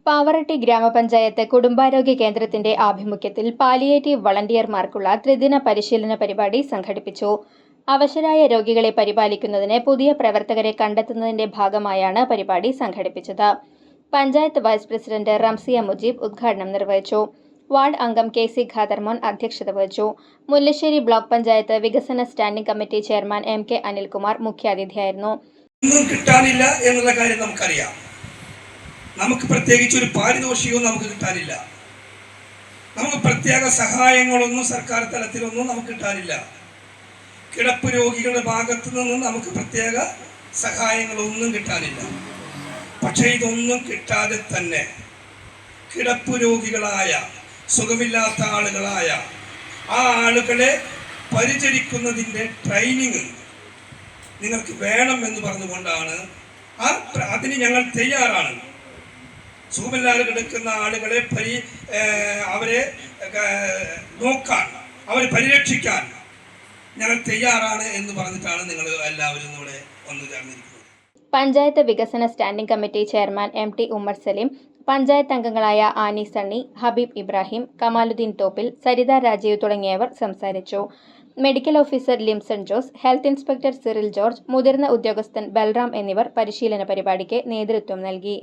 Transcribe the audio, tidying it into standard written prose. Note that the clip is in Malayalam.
പാവറട്ടി ഗ്രാമപഞ്ചായത്ത് കുടുംബാരോഗ്യ കേന്ദ്രത്തിന്റെ ആഭിമുഖ്യത്തിൽ പാലിയേറ്റീവ് വളണ്ടിയർമാർക്കുള്ള ത്രിദിന പരിശീലന പരിപാടി സംഘടിപ്പിച്ചു. അവശരായ രോഗികളെ പരിപാലിക്കുന്നതിന് പുതിയ പ്രവർത്തകരെ കണ്ടെത്തുന്നതിന്റെ ഭാഗമായാണ് പരിപാടി സംഘടിപ്പിച്ചത്. പഞ്ചായത്ത് വൈസ് പ്രസിഡന്റ് റംസിയ മുജീബ് ഉദ്ഘാടനം നിർവഹിച്ചു. വാർഡ് അംഗം കെ.സി. ഖാദർമോൻ അധ്യക്ഷത വഹിച്ചു. മുല്ലശ്ശേരി ബ്ലോക്ക് പഞ്ചായത്ത് വികസന standing committee chairman MK. Anilkumar മുഖ്യാതിഥിയായിരുന്നു. ഒന്നും കിട്ടാനില്ല എന്നുള്ള കാര്യം നമുക്കറിയാം. നമുക്ക് പ്രത്യേകിച്ച് ഒരു പാരിതോഷികവും നമുക്ക് കിട്ടാനില്ല. നമുക്ക് പ്രത്യേക സഹായങ്ങളൊന്നും സർക്കാർ തലത്തിലൊന്നും നമുക്ക് കിട്ടാനില്ല. കിടപ്പ് രോഗികളുടെ ഭാഗത്തു നിന്നും നമുക്ക് പ്രത്യേക സഹായങ്ങളൊന്നും കിട്ടാനില്ല. പക്ഷേ ഇതൊന്നും കിട്ടാതെ തന്നെ കിടപ്പ് രോഗികളായ സുഖമില്ലാത്ത ആളുകളായ ആ ആളുകളെ പരിചരിക്കുന്നതിൻ്റെ ട്രെയിനിങ് നിങ്ങൾക്ക് വേണം എന്ന് പറഞ്ഞുകൊണ്ടാണ് അതിന് ഞങ്ങൾ തയ്യാറാണ്. സുഖമില്ലാതെ കിടക്കുന്ന ആളുകളെ അവരെ നോക്കാൻ, അവരെ പരിരക്ഷിക്കാൻ ഞങ്ങൾ തയ്യാറാണ് എന്ന് പറഞ്ഞിട്ടാണ് നിങ്ങൾ എല്ലാവരും ഇവിടെ വന്നു ചേർന്നിരിക്കുന്നത്. പഞ്ചായത്ത് വികസന standing committee chairman M T. Ummer Saleem, panchayat അംഗങ്ങളായ ആനി സണ്ണി, ഹബീബ് ഇബ്രാഹിം, കമാലുദ്ദീൻ തോപ്പിൽ, സരിത രാജീവ് തുടങ്ങിയവർ സംസാരിച്ചു. Medical officer Limson Jose, health inspector Cyril George, മുതിർന്ന ഉദ്യോഗസ്ഥൻ ബൽറാം എന്നിവർ പരിശീലന പരിപാടിക്ക് നേതൃത്വം നൽകി.